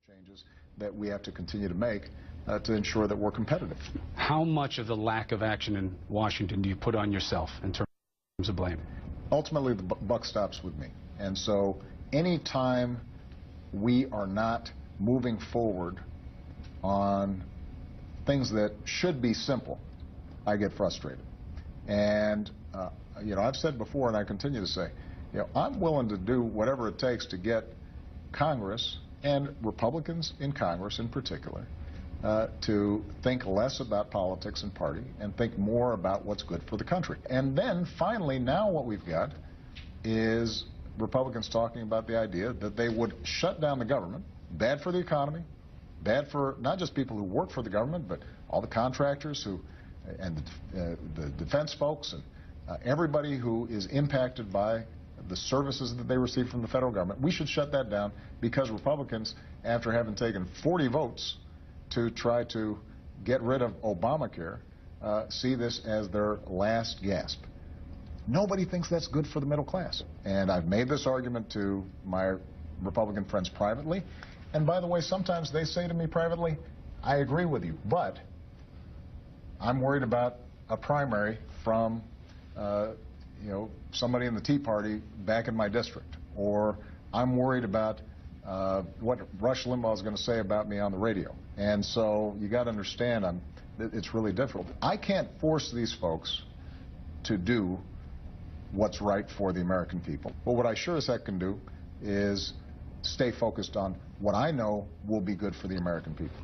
changes that we have to continue to make to ensure that we're competitive. How much of the lack of action in Washington do you put on yourself in terms of blame? Ultimately, the buck stops with me. And so any time we are not moving forward on things that should be simple, I get frustrated. And, I've said before, and I continue to say, I'm willing to do whatever it takes to get Congress, and Republicans in Congress in particular, to think less about politics and party and think more about what's good for the country. And then finally, now what we've got is Republicans talking about the idea that they would shut down the government. Bad for the economy, bad for not just people who work for the government, but all the contractors and the defense folks and everybody who is impacted by the services that they receive from the federal government. We should shut that down because Republicans, after having taken 40 votes to try to get rid of Obamacare, see this as their last gasp. Nobody thinks that's good for the middle class. And I've made this argument to my Republican friends privately. And by the way, sometimes they say to me privately, I agree with you, but I'm worried about a primary from somebody in the Tea Party back in my district, or I'm worried about what Rush Limbaugh is going to say about me on the radio. And so you got to understand, it's really difficult. I can't force these folks to do what's right for the American people. But what I sure as heck can do is stay focused on what I know will be good for the American people.